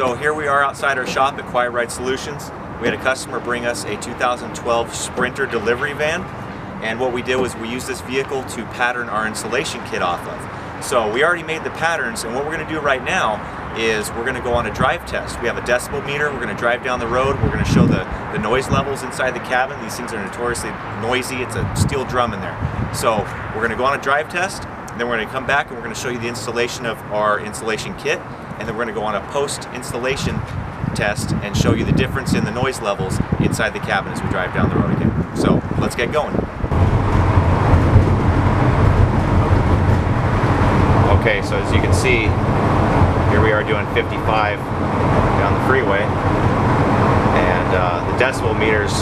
So here we are outside our shop at Quiet Ride Solutions. We had a customer bring us a 2012 Sprinter delivery van, and what we did was we used this vehicle to pattern our installation kit off of. So we already made the patterns, and what we're going to do right now is we're going to go on a drive test. We have a decibel meter. We're going to drive down the road. We're going to show the noise levels inside the cabin. These things are notoriously noisy. It's a steel drum in there. So we're going to go on a drive test, and then we're going to come back and we're going to show you the installation of our installation kit, and then we're going to go on a post-installation test and show you the difference in the noise levels inside the cabin as we drive down the road again. So let's get going. Okay, so as you can see, here we are doing 55 down the freeway, and the decibel meters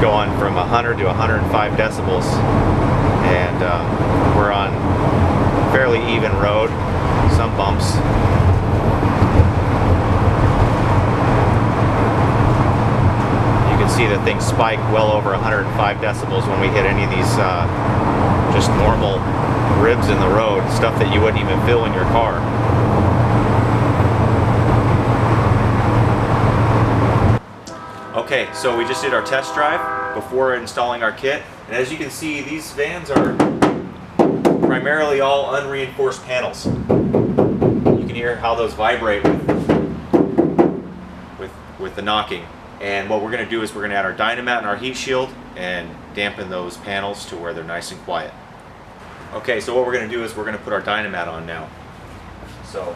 going from 100 to 105 decibels, and we're on fairly even road, some bumps. You can see that things spike well over 105 decibels when we hit any of these just normal ribs in the road, stuff that you wouldn't even feel in your car. Okay, so we just did our test drive before installing our kit, and as you can see, these vans are primarily all unreinforced panels. You can hear how those vibrate with the knocking. And what we're going to do is we're going to add our Dynamat and our heat shield and dampen those panels to where they're nice and quiet. Okay, so what we're going to do is we're going to put our Dynamat on now. So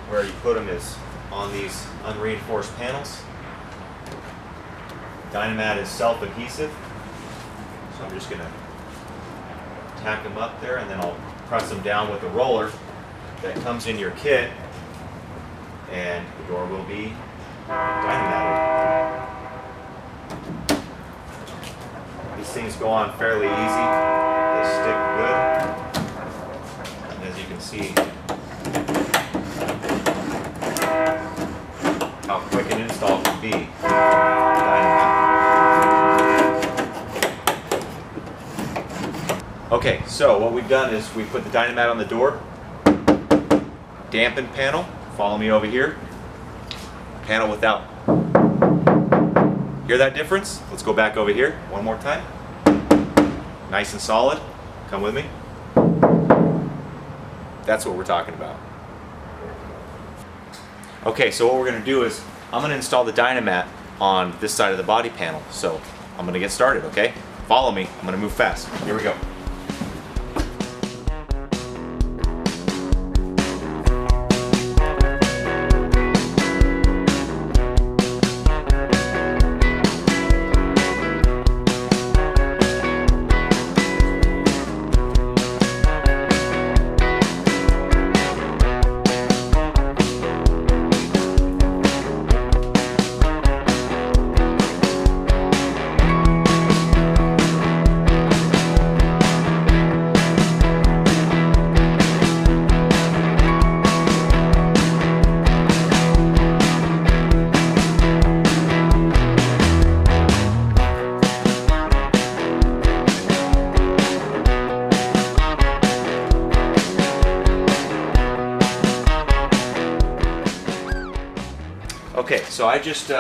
where you put them is on these unreinforced panels. Dynamat is self-adhesive, so I'm just going to tack them up there, and then I'll press them down with a roller that comes in your kit, and the door will be Dynamated. These things go on fairly easy. They stick good. And as you can see, how quick an install can be. Okay, so what we've done is we put the Dynamat on the door, dampened panel, follow me over here, panel without. Hear that difference? Let's go back over here one more time. Nice and solid. Come with me. That's what we're talking about. Okay, so what we're going to do is I'm going to install the Dynamat on this side of the body panel. So I'm going to get started, okay? Follow me. I'm going to move fast. Here we go. Okay, so I just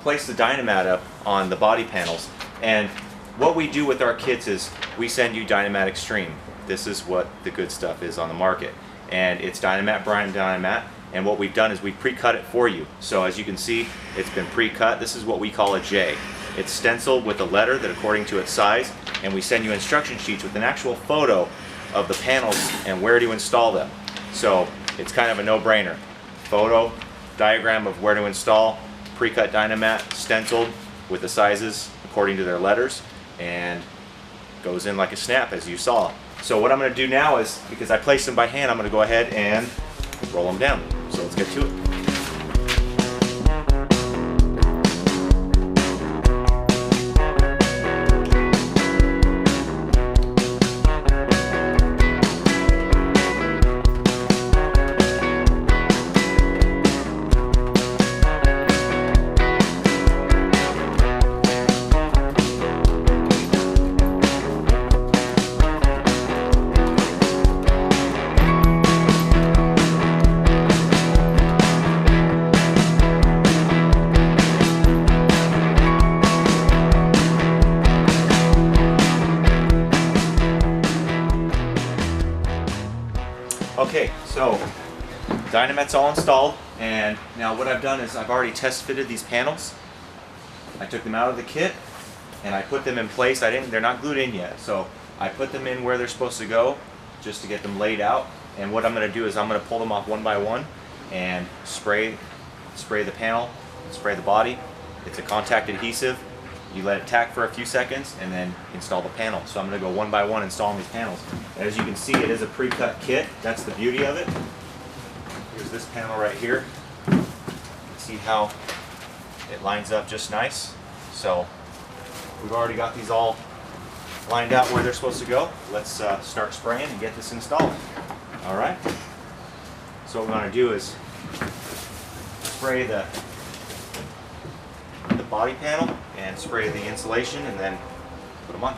placed the Dynamat up on the body panels, and what we do with our kits is we send you Dynamat Extreme. This is what the good stuff is on the market, and it's Dynamap brand Dynamat, and what we've done is we pre-cut it for you. So as you can see, it's been pre-cut. This is what we call a J. It's stenciled with a letter that according to its size, and we send you instruction sheets with an actual photo of the panels and where to install them. So it's kind of a no-brainer. Photo, diagram of where to install, pre-cut Dynamat, stenciled with the sizes according to their letters, and goes in like a snap as you saw. So what I'm going to do now is, because I placed them by hand, I'm going to go ahead and roll them down. So let's get to it. Okay, so Dynamat's all installed, and now what I've done is I've already test fitted these panels. I took them out of the kit and I put them in place. They're not glued in yet, so I put them in where they're supposed to go just to get them laid out. And what I'm going to do is I'm going to pull them off one by one and spray the panel, spray the body. It's a contact adhesive. You let it tack for a few seconds and then install the panel. So I'm going to go one by one installing these panels. And as you can see, it is a pre-cut kit. That's the beauty of it. Here's this panel right here. You can see how it lines up just nice. So we've already got these all lined out where they're supposed to go. Let's start spraying and get this installed. All right. So what we're going to do is spray the body panel and spray the insulation and then put them on.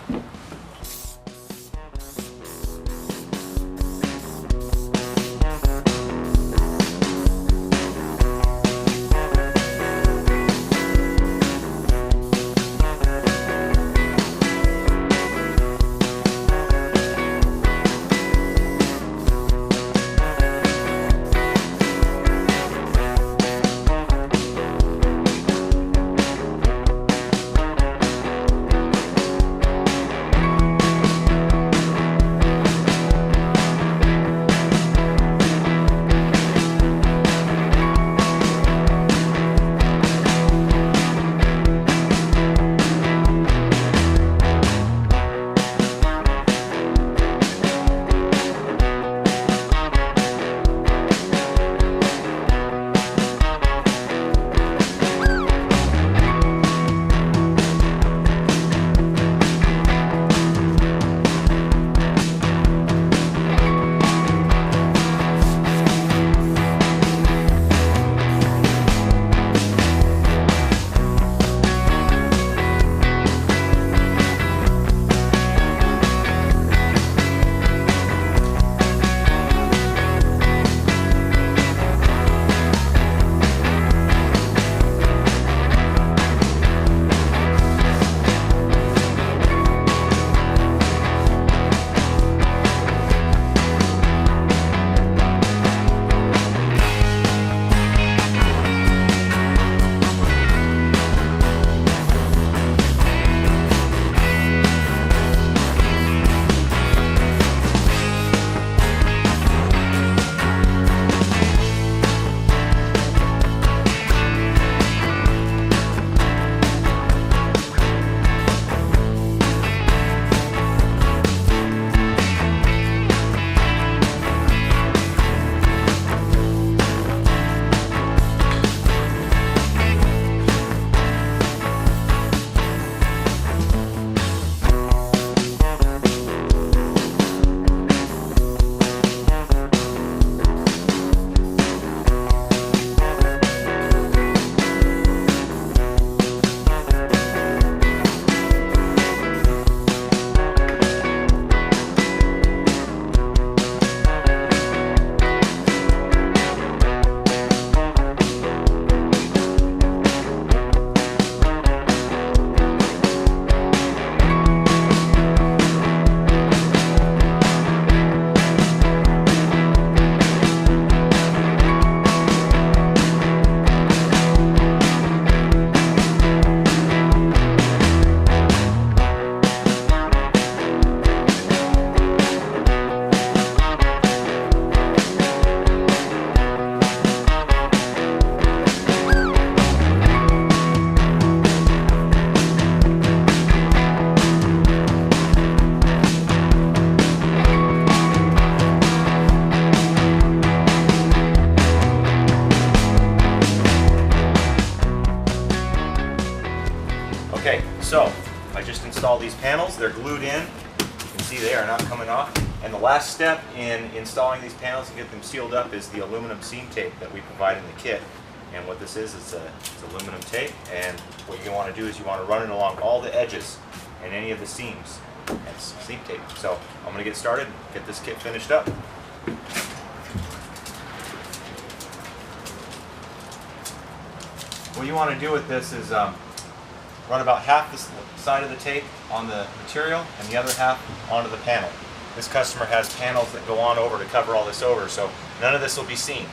Okay, so I just installed these panels. They're glued in. You can see they are not coming off. And the last step in installing these panels and get them sealed up is the aluminum seam tape that we provide in the kit. And what this is it's aluminum tape. And what you want to do is you want to run it along all the edges and any of the seams. That's seam tape. So I'm going to get started and get this kit finished up. What you want to do with this is run about half the side of the tape on the material and the other half onto the panel. This customer has panels that go on over to cover all this over, so none of this will be seen.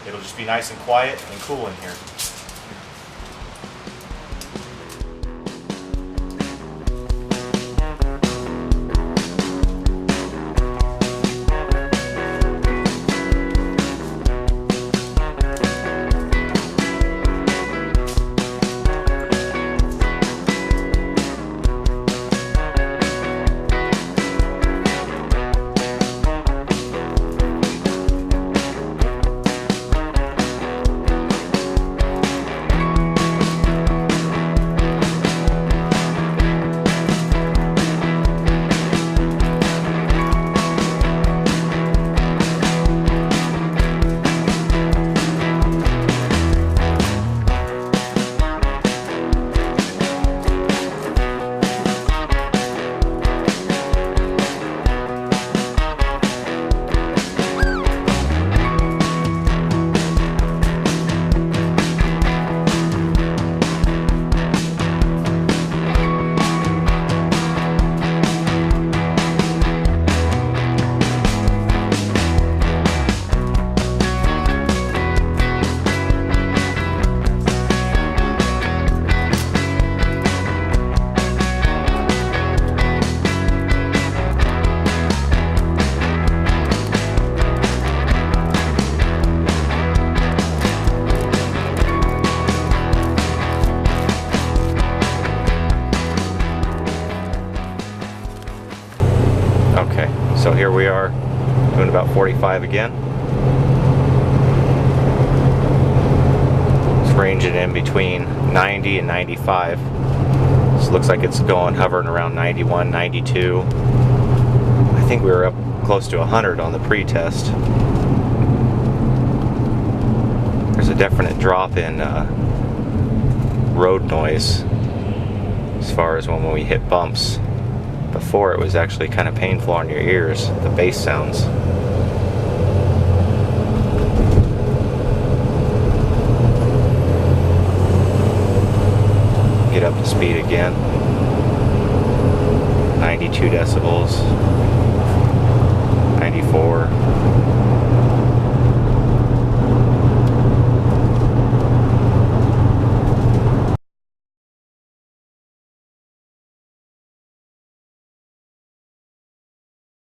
It'll just be nice and quiet and cool in here. Okay, so here we are doing about 45 again. It's ranging in between 90 and 95. This looks like it's hovering around 91, 92. I think we were up close to 100 on the pre-test. There's a definite drop in road noise as far as when we hit bumps. Before it was actually kind of painful on your ears, the bass sounds. Get up to speed again. 92 decibels. 94.